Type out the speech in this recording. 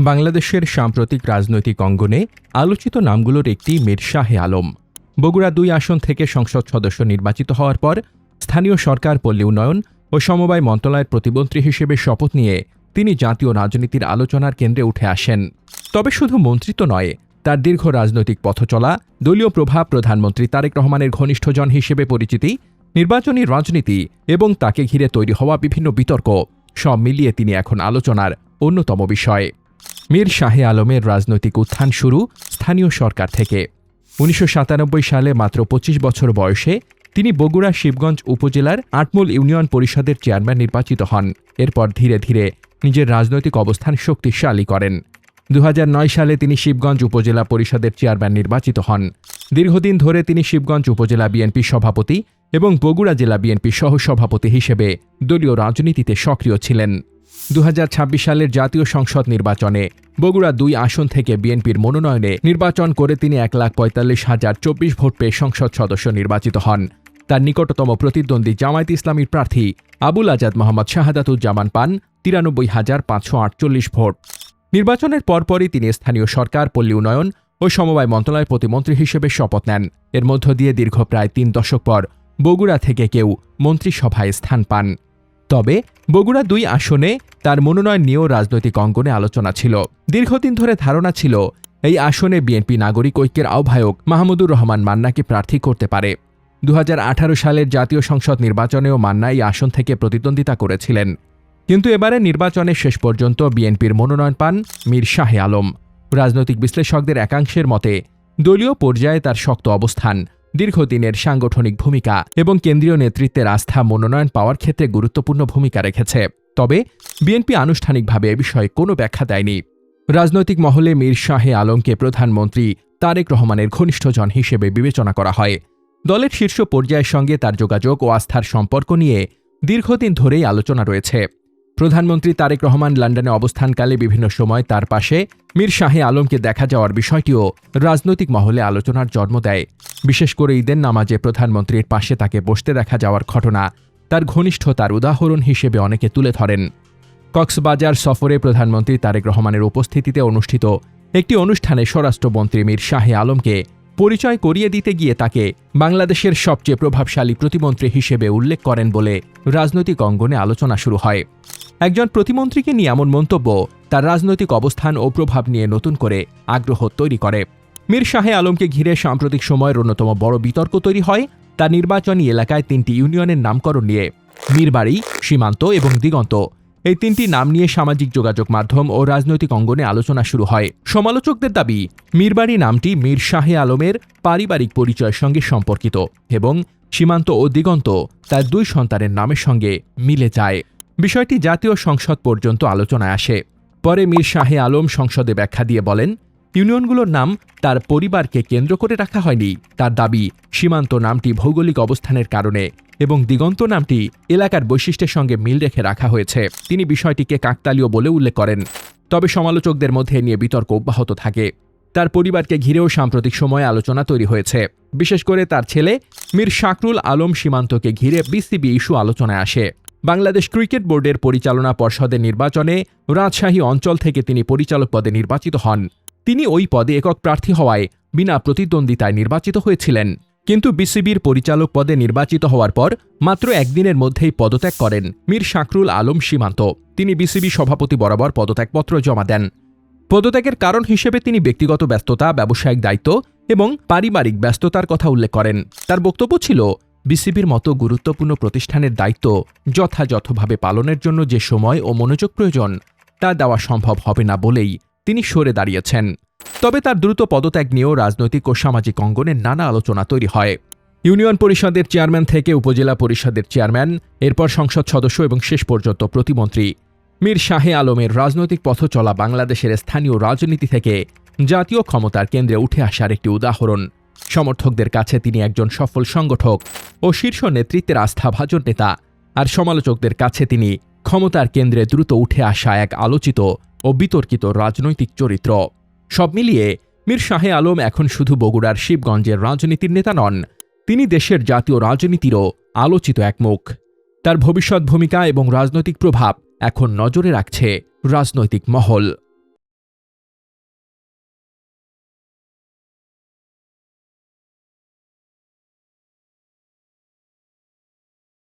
বাংলাদেশের সাম্প্রতিক রাজনৈতিক অঙ্গনে আলোচিত নামগুলোর একটি মীর শাহে আলম। বগুড়া ২ আসন থেকে সংসদ সদস্য নির্বাচিত হওয়ার পর স্থানীয় সরকার, পল্লী উন্নয়ন ও সমবায় মন্ত্রণালয়ের প্রতিমন্ত্রী হিসেবে শপথ নিয়ে তিনি জাতীয় রাজনীতির আলোচনার কেন্দ্রে উঠে আসেন। তবে শুধু মন্ত্রিত্ব নয়, তার দীর্ঘ রাজনৈতিক পথচলা, দলীয় প্রভাব, প্রধানমন্ত্রী তারেক রহমানের ঘনিষ্ঠজন হিসেবে পরিচিতি, নির্বাচনী রাজনীতি এবং তাকে ঘিরে তৈরি হওয়া বিভিন্ন বিতর্ক সব মিলিয়ে তিনি এখন আলোচনার অন্যতম বিষয়। মীর শাহে আলমের রাজনৈতিক উত্থান শুরু স্থানীয় সরকার থেকে। ১৯৯৭ সালে মাত্র ২৫ বছর বয়সে তিনি বগুড়া শিবগঞ্জ উপজেলার আটমূল ইউনিয়ন পরিষদের চেয়ারম্যান নির্বাচিত হন। এরপর ধীরে ধীরে নিজের রাজনৈতিক অবস্থান শক্তিশালী করেন। ২০০৯ সালে তিনি শিবগঞ্জ উপজেলা পরিষদের চেয়ারম্যান নির্বাচিত হন। দীর্ঘদিন ধরে তিনি শিবগঞ্জ উপজেলা বিএনপি সভাপতি এবং বগুড়া জেলা বিএনপি সহসভাপতি হিসেবে দলীয় রাজনীতিতে সক্রিয় ছিলেন। ২০২৬ সালের জাতীয় সংসদ নির্বাচনে বগুড়া ২ আসন থেকে বিএনপির মনোনয়নে নির্বাচন করে তিনি ১,৪৫,০২৪ ভোট পেয়ে সংসদ সদস্য নির্বাচিত হন। তার নিকটতম প্রতিদ্বন্দ্বী জামায়াত ইসলামীর প্রার্থী আবুল আজাদ মোহাম্মদ শাহাদাতুজ্জামান পান ৯৩,৫৪৮ ভোট। নির্বাচনের পরপরই তিনি স্থানীয় সরকার, পল্লী উন্নয়ন ও সমবায় মন্ত্রণালয়ের প্রতিমন্ত্রী হিসেবে শপথ নেন। এর মধ্য দিয়ে দীর্ঘ প্রায় ৩ দশক পর বগুড়া থেকে কেউ মন্ত্রিসভায় স্থান পান। তবে বগুড়া ২ আসনে তার মনোনয়ন নিয়েও রাজনৈতিক অঙ্গনে আলোচনা ছিল। দীর্ঘদিন ধরে ধারণা ছিল এই আসনে বিএনপি নাগরিক ঐক্যের আহ্বায়ক মাহমুদুর রহমান মান্নাকে প্রার্থী করতে পারে। ২০১৮ সালের জাতীয় সংসদ নির্বাচনেও মান্না এই আসন থেকে প্রতিদ্বন্দ্বিতা করেছিলেন। কিন্তু এবারে নির্বাচনে শেষ পর্যন্ত বিএনপির মনোনয়ন পান মীর শাহে আলম। রাজনৈতিক বিশ্লেষকদের একাংশের মতে দলীয় পর্যায়ে তার শক্ত অবস্থান, দীর্ঘদিনের সাংগঠনিক ভূমিকা এবং কেন্দ্রীয় নেতৃত্বের আস্থা মনোনয়ন পাওয়ার ক্ষেত্রে গুরুত্বপূর্ণ ভূমিকা রেখেছে। তবে বিএনপি আনুষ্ঠানিকভাবে এ বিষয়ে কোনো ব্যাখ্যা দেয়নি। রাজনৈতিক মহলে মীর শাহে আলমকে প্রধানমন্ত্রী তারেক রহমানের ঘনিষ্ঠজন হিসেবে বিবেচনা করা হয়। দলের শীর্ষ পর্যায়ের সঙ্গে তার যোগাযোগ ও আস্থার সম্পর্ক নিয়ে দীর্ঘদিন ধরেই আলোচনা রয়েছে। প্রধানমন্ত্রী তারেক রহমান লন্ডনে অবস্থানকালে বিভিন্ন সময় তার পাশে মীর শাহে আলমকে দেখা যাওয়ার বিষয়টিও রাজনৈতিক মহলে আলোচনার জন্ম দেয়। বিশেষ করে ঈদের নামাজে প্রধানমন্ত্রীর পাশে তাকে বসতে দেখা যাওয়ার ঘটনা তার ঘনিষ্ঠতার উদাহরণ হিসেবে অনেকে তুলে ধরেন। কক্সবাজার সফরে প্রধানমন্ত্রী তারেক রহমানের উপস্থিতিতে অনুষ্ঠিত একটি অনুষ্ঠানে স্বরাষ্ট্রমন্ত্রী মীর শাহে আলমকে পরিচয় করিয়ে দিতে গিয়ে তাকে বাংলাদেশের সবচেয়ে প্রভাবশালী প্রতিমন্ত্রী হিসেবে উল্লেখ করেন বলে রাজনৈতিক অঙ্গনে আলোচনা শুরু হয়। একজন প্রতিমন্ত্রীকে নিয়ে এমন মন্তব্য তার রাজনৈতিক অবস্থান ও প্রভাব নিয়ে নতুন করে আগ্রহ তৈরি করে। মীর শাহে আলমকে ঘিরে সাম্প্রতিক সময়ের অন্যতম বড় বিতর্ক তৈরি হয় তার নির্বাচনী এলাকায় ৩টি ইউনিয়নের নামকরণ নিয়ে। মীরবাড়ি, সীমান্ত এবং দিগন্ত, এই ৩টি নাম নিয়ে সামাজিক যোগাযোগ মাধ্যম ও রাজনৈতিক অঙ্গনে আলোচনা শুরু হয়। সমালোচকদের দাবি, মীরবাড়ি নামটি মীর শাহে আলমের পারিবারিক পরিচয়ের সঙ্গে সম্পর্কিত এবং সীমান্ত ও দিগন্ত তার ২ সন্তানের নামের সঙ্গে মিলে যায়। বিষয়টি জাতীয় সংসদ পর্যন্ত আলোচনায় আসে। পরে মীর শাহে আলম সংসদে ব্যাখ্যা দিয়ে বলেন, ইউনিয়নগুলোর নাম তার পরিবারকে কেন্দ্র করে রাখা হয়নি। তার দাবি, সীমান্ত নামটি ভৌগোলিক অবস্থানের কারণে এবং দিগন্ত নামটি এলাকার বৈশিষ্ট্যের সঙ্গে মিল রেখে রাখা হয়েছে। তিনি বিষয়টিকে কাকতালীয় বলে উল্লেখ করেন। তবে সমালোচকদের মধ্যে নিয়ে বিতর্ক অব্যাহত থাকে। তার পরিবারকে ঘিরেও সাম্প্রতিক সময়ে আলোচনা তৈরি হয়েছে। বিশেষ করে তার ছেলে মীর শাকরুল আলম সীমান্তকে ঘিরে বিসিবি ইস্যু আলোচনায় আসে। বাংলাদেশ ক্রিকেট বোর্ডের পরিচালনা পর্ষদের নির্বাচনে রাজশাহী অঞ্চল থেকে তিনি পরিচালক পদে নির্বাচিত হন। তিনি ওই পদে একক প্রার্থী হওয়ায় বিনা প্রতিদ্বন্দ্বিতায় নির্বাচিত হয়েছিলেন। কিন্তু বিসিবির পরিচালক পদে নির্বাচিত হওয়ার পর মাত্র একদিনের মধ্যেই পদত্যাগ করেন মীর শাকরুল আলম সীমান্ত। তিনি বিসিবি সভাপতি বরাবর পদত্যাগপত্র জমা দেন। পদত্যাগের কারণ হিসেবে তিনি ব্যক্তিগত ব্যস্ততা, ব্যবসায়িক দায়িত্ব এবং পারিবারিক ব্যস্ততার কথা উল্লেখ করেন। তার বক্তব্য ছিল, বিসিবির মতো গুরুত্বপূর্ণ প্রতিষ্ঠানের দায়িত্ব যথাযথভাবে পালনের জন্য যে সময় ও মনোযোগ প্রয়োজন তা দেওয়া সম্ভব হবে না বলেই তিনি সরে দাঁড়িয়েছেন। তবে তার দ্রুত পদত্যাগ নিয়েও রাজনৈতিক ও সামাজিক অঙ্গনে নানা আলোচনা তৈরি হয়। ইউনিয়ন পরিষদের চেয়ারম্যান থেকে উপজেলা পরিষদের চেয়ারম্যান, এরপর সংসদ সদস্য এবং শেষ পর্যন্ত প্রতিমন্ত্রী। মীর শাহে আলমের রাজনৈতিক পথ চলা বাংলাদেশের স্থানীয় রাজনীতি থেকে জাতীয় ক্ষমতার কেন্দ্রে উঠে আসার একটি উদাহরণ। সমর্থকদের কাছে তিনি একজন সফল সংগঠক ও শীর্ষ নেতৃত্বের আস্থাভাজন নেতা, আর সমালোচকদের কাছে তিনি ক্ষমতার কেন্দ্রে দ্রুত উঠে আসা এক আলোচিত ও বিতর্কিত রাজনৈতিক চরিত্র। সব মিলিয়ে মীর শাহে আলম এখন শুধু বগুড়ার শিবগঞ্জের রাজনীতির নেতা নন, তিনি দেশের জাতীয় রাজনীতিরও আলোচিত এক মুখ। তার ভবিষ্যৎ ভূমিকা এবং রাজনৈতিক প্রভাব এখন নজরে রাখছে রাজনৈতিক মহল।